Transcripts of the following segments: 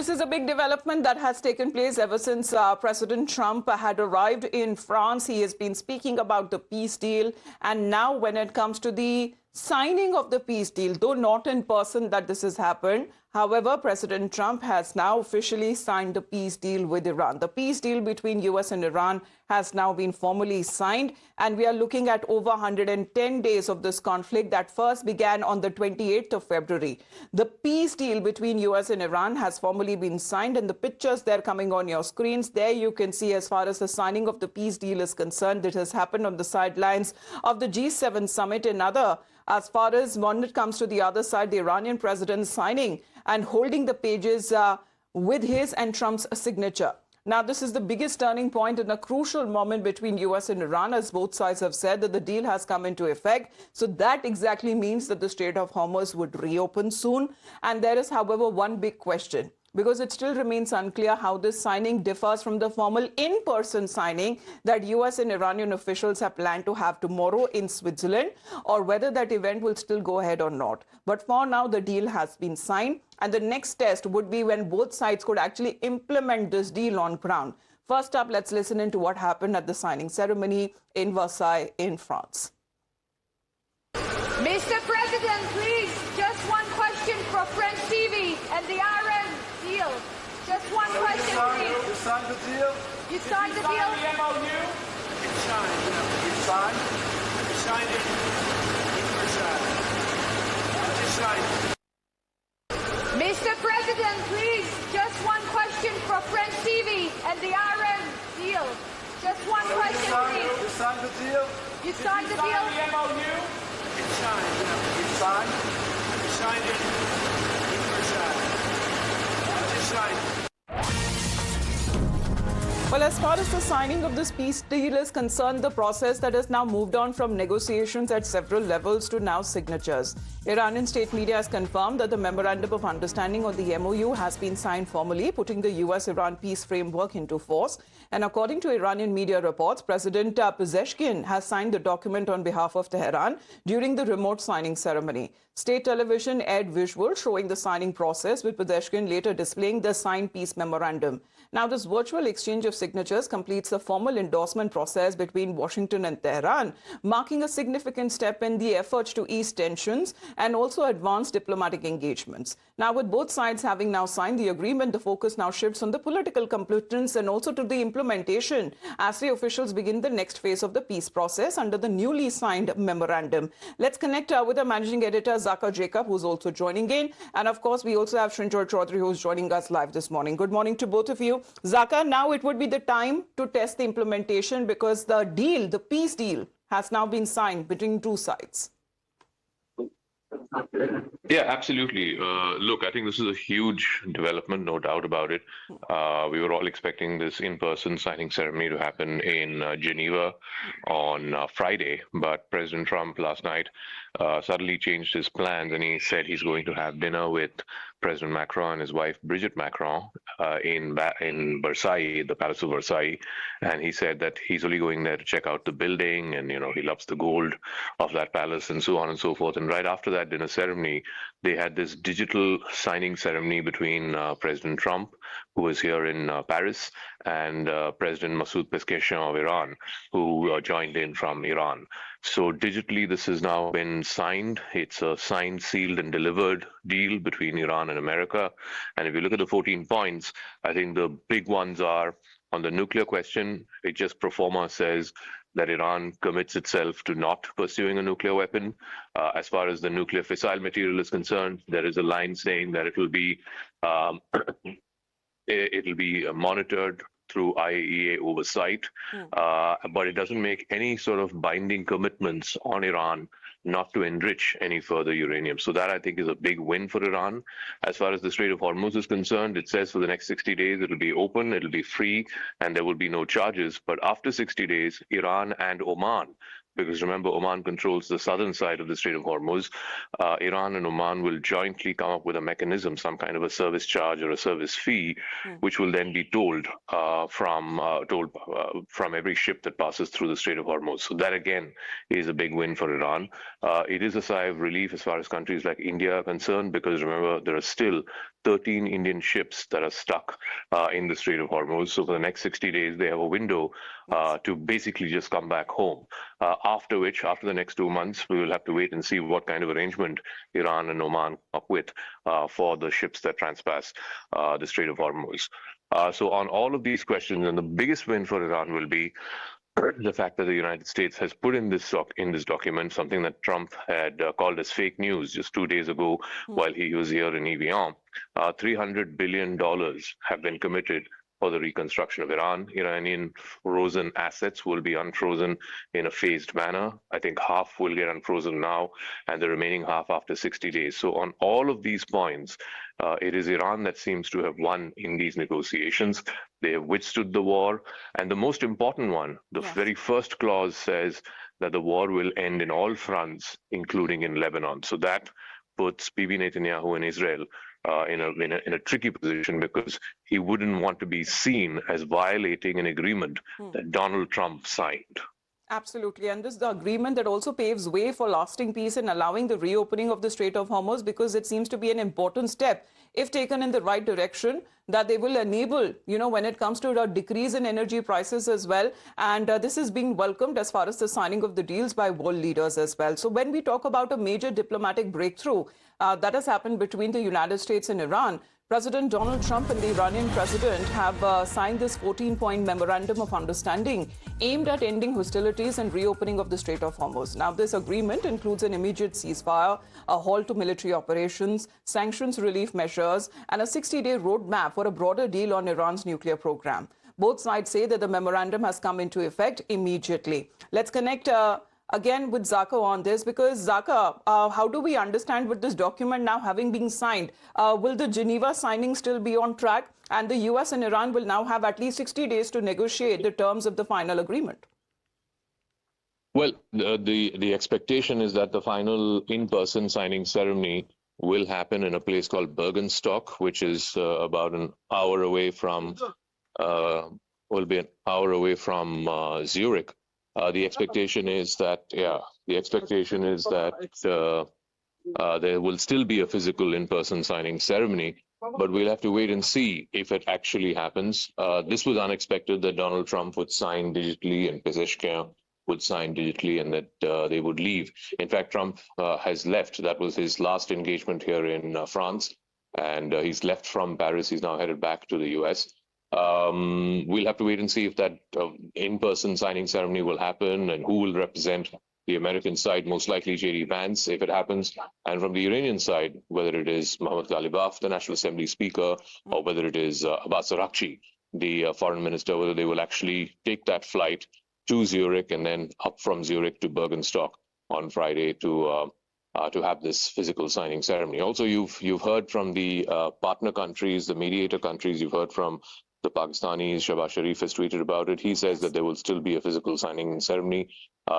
this is a big development that has taken place ever since President Trump had arrived in France. He has been speaking about the peace deal. And now when it comes to the signing of the peace deal, though not in person that this has happened, however, President Trump has now officially signed the peace deal with Iran. The peace deal between US and Iran has now been formally signed, and we are looking at over 110 days of this conflict that first began on the 28th of February. The peace deal between US and Iran has formally been signed, and the pictures they're coming on your screens. There you can see, as far as the signing of the peace deal is concerned, it has happened on the sidelines of the G7 summit. As far as when it comes to the other side, the Iranian president signing and holding the pages with his and Trump's signature. Now, this is the biggest turning point and a crucial moment between US and Iran, as both sides have said that the deal has come into effect. So that exactly means that the Strait of Hormuz would reopen soon. And there is, however, one big question, because it still remains unclear how this signing differs from the formal in-person signing that US and Iranian officials have planned to have tomorrow in Switzerland, or whether that event will still go ahead or not. But for now, the deal has been signed, and the next test would be when both sides could actually implement this deal on ground. First up, let's listen into what happened at the signing ceremony in Versailles in France. Mr. President, please, just one question for French TV and the Iran deal. Just one question, please. You signed the deal? You signed the deal? The MoU? It's signed. You signed? You signed it. You signed it. Mr. President, please, just one question for French TV and the Iran deal. Just one question, please. You signed the deal? You signed the deal? The MoU? It's signed. You signed? You signed it. You signed it. Well, as far as the signing of this peace deal is concerned, the process that has now moved on from negotiations at several levels to now signatures. Iranian state media has confirmed that the Memorandum of Understanding, or the MoU, has been signed formally, putting the US-Iran peace framework into force. And according to Iranian media reports, President Pezeshkian has signed the document on behalf of Tehran during the remote signing ceremony. State television aired visuals showing the signing process, with Pezeshkian later displaying the signed peace memorandum. Now, this virtual exchange of signatures completes the formal endorsement process between Washington and Tehran, marking a significant step in the efforts to ease tensions and also advance diplomatic engagements. Now, with both sides having now signed the agreement, the focus now shifts on the political completeness and also to the implementation as the officials begin the next phase of the peace process under the newly signed memorandum. Let's connect with our managing editor, Zaka Jacob, who's also joining in. And of course, we also have Shrinjol Chaudhary, who's joining us live this morning. Good morning to both of you. Zaka, now it would be the time to test the implementation, because the deal, the peace deal, has now been signed between two sides. Yeah, absolutely. Look, I think this is a huge development, no doubt about it. We were all expecting this in-person signing ceremony to happen in Geneva on Friday, but President Trump last night suddenly changed his plans, and he said he's going to have dinner with President Macron and his wife, Brigitte Macron, in Versailles, the Palace of Versailles. And he said that he's only going there to check out the building, and, you know, he loves the gold of that palace and so on and so forth. And right after that dinner ceremony, they had this digital signing ceremony between President Trump, who was here in Paris, and President Masoud Pezeshkian of Iran, who joined in from Iran. So digitally, this has now been signed. It's a signed, sealed, and delivered deal between Iran and America. And if you look at the 14 points, I think the big ones are on the nuclear question. It just pro forma says that Iran commits itself to not pursuing a nuclear weapon. As far as the nuclear fissile material is concerned, there is a line saying that it will be monitored through IAEA oversight, but it doesn't make any sort of binding commitments on Iran not to enrich any further uranium. So that, I think, is a big win for Iran. As far as the Strait of Hormuz is concerned, it says for the next 60 days, it'll be open, it'll be free, and there will be no charges. But after 60 days, Iran and Oman, because remember, Oman controls the southern side of the Strait of Hormuz, Iran and Oman will jointly come up with a mechanism, some kind of a service charge or a service fee, which will then be tolled from every ship that passes through the Strait of Hormuz. So that, again, is a big win for Iran. It is a sigh of relief as far as countries like India are concerned, because remember, there are still 13 Indian ships that are stuck in the Strait of Hormuz. So for the next 60 days, they have a window to basically just come back home. After which, after the next 2 months, we will have to wait and see what kind of arrangement Iran and Oman come up with for the ships that transpass the Strait of Hormuz. So on all of these questions, and the biggest win for Iran will be the fact that the United States has put in this document something that Trump had called as fake news just 2 days ago while he was here in Evian. $300 billion have been committed for the reconstruction of Iran. Iranian frozen assets will be unfrozen in a phased manner. I think half will get unfrozen now, and the remaining half after 60 days. So on all of these points, it is Iran that seems to have won in these negotiations. They have withstood the war. And the most important one, the very first clause says that the war will end in all fronts, including in Lebanon. So that puts Bibi Netanyahu and Israel in a tricky position, because he wouldn't want to be seen as violating an agreement that Donald Trump signed. Absolutely. And this is the agreement that also paves way for lasting peace and allowing the reopening of the Strait of Hormuz, because it seems to be an important step, if taken in the right direction, that they will enable, when it comes to a decrease in energy prices as well. And this is being welcomed as far as the signing of the deals by world leaders as well. So when we talk about a major diplomatic breakthrough that has happened between the United States and Iran, President Donald Trump and the Iranian president have signed this 14-point Memorandum of Understanding aimed at ending hostilities and reopening of the Strait of Hormuz. Now, this agreement includes an immediate ceasefire, a halt to military operations, sanctions relief measures, and a 60-day roadmap for a broader deal on Iran's nuclear program. Both sides say that the memorandum has come into effect immediately. Let's connect again with Zaka on this, because Zaka, how do we understand with this document now having been signed? Will the Geneva signing still be on track? And the US and Iran will now have at least 60 days to negotiate the terms of the final agreement. Well, the expectation is that the final in-person signing ceremony will happen in a place called Bergenstock, which is about an hour away from, Zurich. The expectation is that, there will still be a physical in-person signing ceremony, but we'll have to wait and see if it actually happens. This was unexpected, that Donald Trump would sign digitally and Pezeshkian would sign digitally, and that they would leave. In fact, Trump has left. That was his last engagement here in France, and he's left from Paris. He's now headed back to the US. We'll have to wait and see if that in-person signing ceremony will happen, and who will represent the American side. Most likely J.D. Vance, if it happens. And from the Iranian side, whether it is Mohammad Ghalibaf, the National Assembly Speaker, or whether it is Abbas Araghchi, the foreign minister, whether they will actually take that flight to Zurich and then up from Zurich to Bergenstock on Friday to have this physical signing ceremony. Also, you've heard from the partner countries, the mediator countries. You've heard from the Pakistanis. Shahbaz Sharif has tweeted about it. He says that there will still be a physical signing ceremony.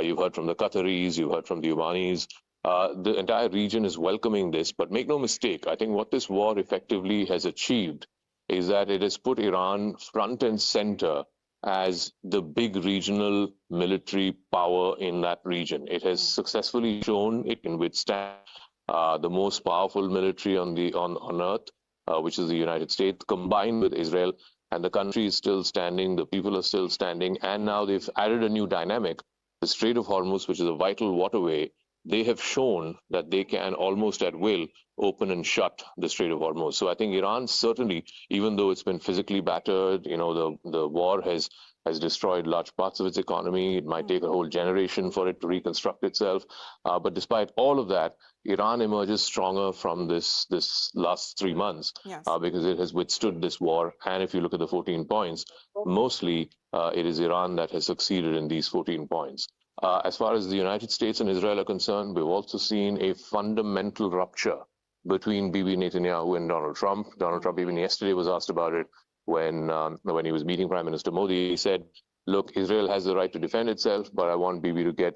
You've heard from the Qataris. You've heard from the Omanis. The entire region is welcoming this. But make no mistake, I think what this war effectively has achieved is that it has put Iran front and center as the big regional military power in that region. It has successfully shown it can withstand the most powerful military on earth, which is the United States, combined with Israel. And the country is still standing, the people are still standing, and now they've added a new dynamic. The Strait of Hormuz, which is a vital waterway, they have shown that they can almost at will open and shut the Strait of Hormuz. So I think Iran certainly, even though it's been physically battered, the war has destroyed large parts of its economy. It might take a whole generation for it to reconstruct itself. But despite all of that, Iran emerges stronger from this last 3 months because it has withstood this war. And if you look at the 14 points, mostly it is Iran that has succeeded in these 14 points. As far as the United States and Israel are concerned, we've also seen a fundamental rupture between Bibi Netanyahu and Donald Trump. Donald Trump even yesterday was asked about it when he was meeting Prime Minister Modi. He said, look, Israel has the right to defend itself, but I want Bibi to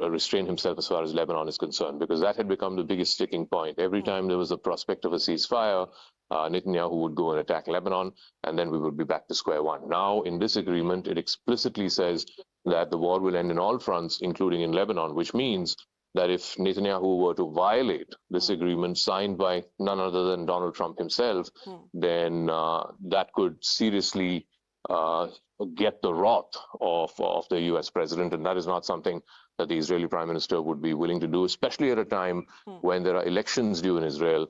restrain himself as far as Lebanon is concerned, because that had become the biggest sticking point. Every time there was a prospect of a ceasefire, Netanyahu would go and attack Lebanon, and then we would be back to square one. Now, in this agreement, it explicitly says that the war will end in all fronts, including in Lebanon, which means that if Netanyahu were to violate this agreement signed by none other than Donald Trump himself, then that could seriously get the wrath of the U.S. president, and that is not something that the Israeli prime minister would be willing to do, especially at a time when there are elections due in Israel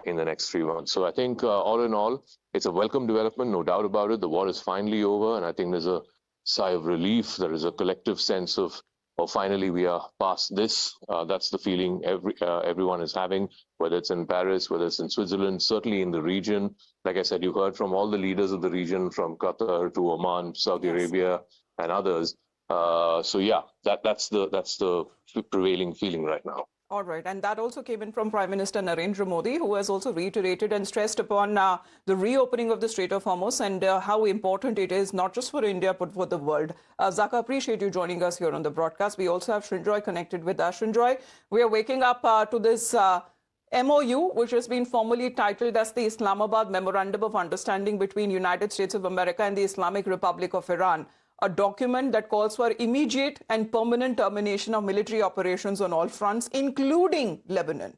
in the next 3 months. So I think all in all, it's a welcome development, no doubt about it. The war is finally over, and I think there's a sigh of relief. There is a collective sense of, oh, finally we are past this. That's the feeling everyone is having, whether it's in Paris, whether it's in Switzerland, certainly in the region. Like I said, you heard from all the leaders of the region, from Qatar to Oman, Saudi Arabia, and others. So yeah, that's the prevailing feeling right now. All right. And that also came in from Prime Minister Narendra Modi, who has also reiterated and stressed upon the reopening of the Strait of Hormuz and how important it is, not just for India, but for the world. Zaka, appreciate you joining us here on the broadcast. We also have Srinjoy connected with us. Srinjoy, we are waking up to this MoU, which has been formally titled as the Islamabad Memorandum of Understanding between United States of America and the Islamic Republic of Iran. A document that calls for immediate and permanent termination of military operations on all fronts, including Lebanon.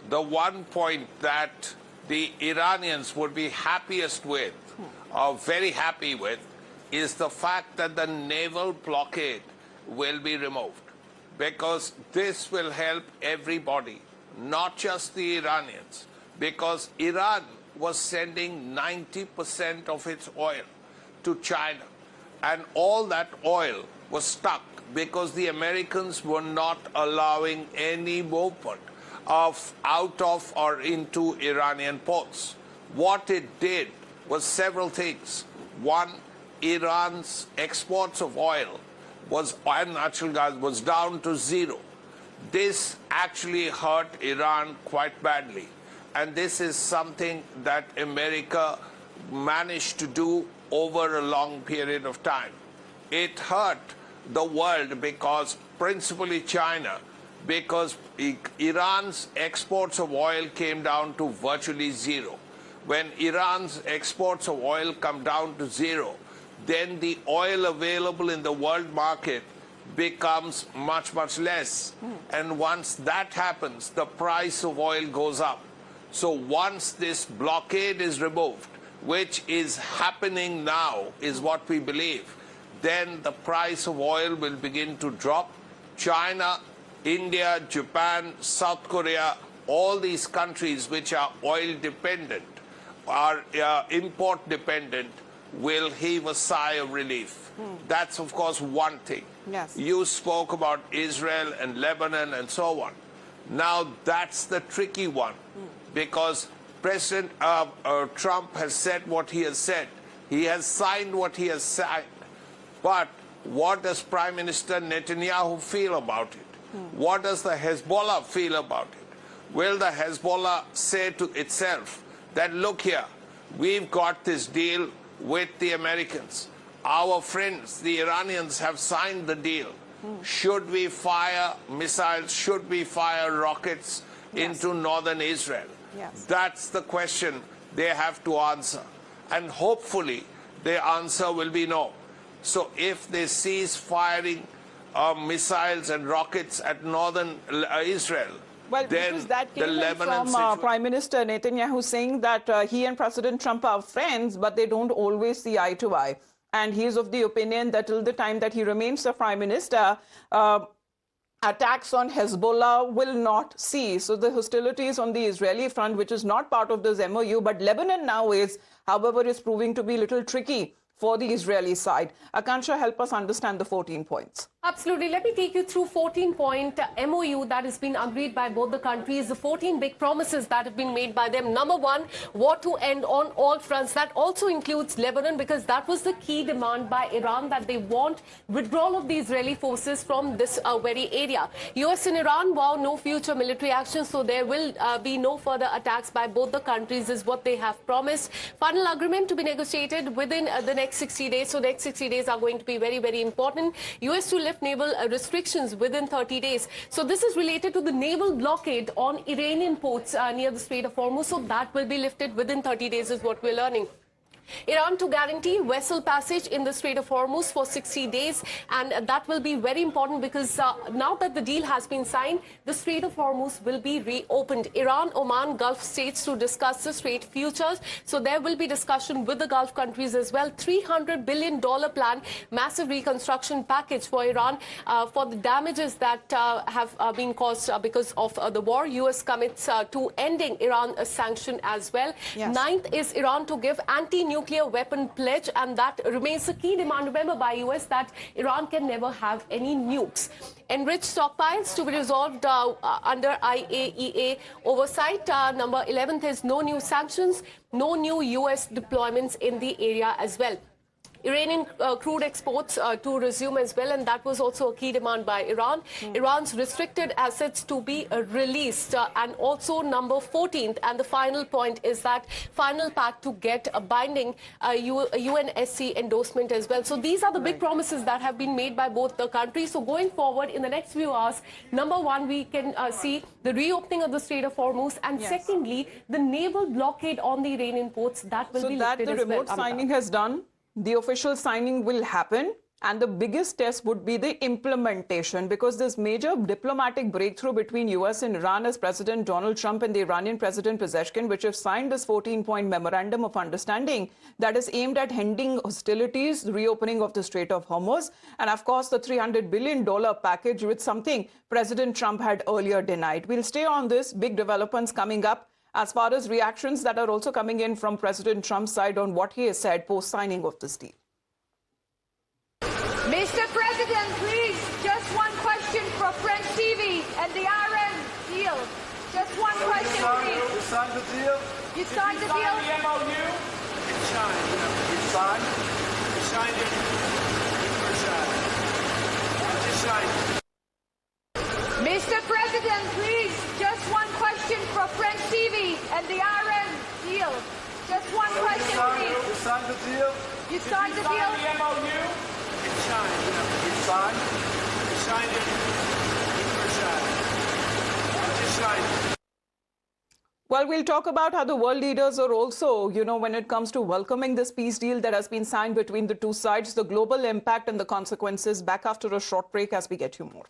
The one point that the Iranians would be happiest with, or very happy with, is the fact that the naval blockade will be removed. Because this will help everybody, not just the Iranians. Because Iran was sending 90% of its oil to China. And all that oil was stuck because the Americans were not allowing any movement out of or into Iranian ports. What it did was several things. One, Iran's exports of oil and natural gas was down to zero. This actually hurt Iran quite badly. And this is something that America managed to do over a long period of time. It hurt the world because, principally China, because Iran's exports of oil came down to virtually zero. When Iran's exports of oil come down to zero, then the oil available in the world market becomes much, much less. And once that happens, the price of oil goes up. So once this blockade is removed, which is happening now, is what we believe, then the price of oil will begin to drop. China, India, Japan, South Korea, all these countries which are oil dependent, are import dependent, will heave a sigh of relief. That's, of course, one thing. Yes. You spoke about Israel and Lebanon and so on. Now, that's the tricky one. Because President Trump has said what he has said. He has signed what he has signed. But what does Prime Minister Netanyahu feel about it? What does the Hezbollah feel about it? Will the Hezbollah say to itself that, look here, we've got this deal with the Americans. Our friends, the Iranians, have signed the deal. Should we fire missiles? Should we fire rockets into northern Israel? Yes. That's the question they have to answer. And hopefully the answer will be no. So if they cease firing missiles and rockets at northern Israel, well, then because that came the Lebanon from Prime Minister Netanyahu saying that he and President Trump are friends, but they don't always see eye to eye. And he is of the opinion that till the time that he remains the Prime Minister, attacks on Hezbollah will not cease. So the hostilities on the Israeli front, which is not part of this MoU, but Lebanon now is, however, is proving to be a little tricky for the Israeli side. Akansha, help us understand the 14 points. Absolutely. Let me take you through 14-point MoU that has been agreed by both the countries, the 14 big promises that have been made by them. Number one, war to end on all fronts. That also includes Lebanon, because that was the key demand by Iran, that they want withdrawal of the Israeli forces from this very area. US and Iran vow no future military action, so there will be no further attacks by both the countries, is what they have promised. Final agreement to be negotiated within the next 60 days. So next 60 days are going to be very, very important. US to lift naval restrictions within 30 days. So this is related to the naval blockade on Iranian ports near the Strait of Hormuz. So that will be lifted within 30 days is what we're learning. Iran to guarantee vessel passage in the Strait of Hormuz for 60 days. And that will be very important because now that the deal has been signed, the Strait of Hormuz will be reopened. Iran, Oman, Gulf states to discuss the Strait futures. So there will be discussion with the Gulf countries as well. $300 billion plan, massive reconstruction package for Iran for the damages that have been caused because of the war. US commits to ending Iran sanction as well. Yes. Ninth is Iran to give anti-nuclear weapon pledge, and that remains a key demand, remember, by US that Iran can never have any nukes. Enriched stockpiles to be resolved under IAEA oversight. Number 11th is no new sanctions, no new US deployments in the area as well. Iranian crude exports to resume as well, and that was also a key demand by Iran. Iran's restricted assets to be released, and also number 14th, and the final point is that final pact to get a binding UNSC endorsement as well. So these are the big promises that have been made by both the countries. So going forward in the next few hours, number one, we can see the reopening of the Strait of Hormuz, and secondly, the naval blockade on the Iranian ports that will be lifted as well. So that the remote signing has done. The official signing will happen, and the biggest test would be the implementation, because this major diplomatic breakthrough between US and Iran as President Donald Trump and the Iranian President Pezeshkian, which have signed this 14-point Memorandum of Understanding that is aimed at ending hostilities, reopening of the Strait of Hormuz, and of course the $300 billion package, which something President Trump had earlier denied. We'll stay on this. Big developments coming up as far as reactions that are also coming in from President Trump's side on what he has said post-signing of this deal. Mr. President, please, just one question for French TV and the RM deal. Just one question, please. You signed the deal? You signed the deal? The MoU? It's signed. You signed? You signed it. It's signed. It's signed. Mr. President, please, just one question for French TV and the RM deal. Just one question, please. You signed the deal? You signed the deal? The MoU? It's signed. You signed? You signed it. It's signed. It's signed. Well, we'll talk about how the world leaders are also, when it comes to welcoming this peace deal that has been signed between the two sides, the global impact and the consequences. Back after a short break as we get you more.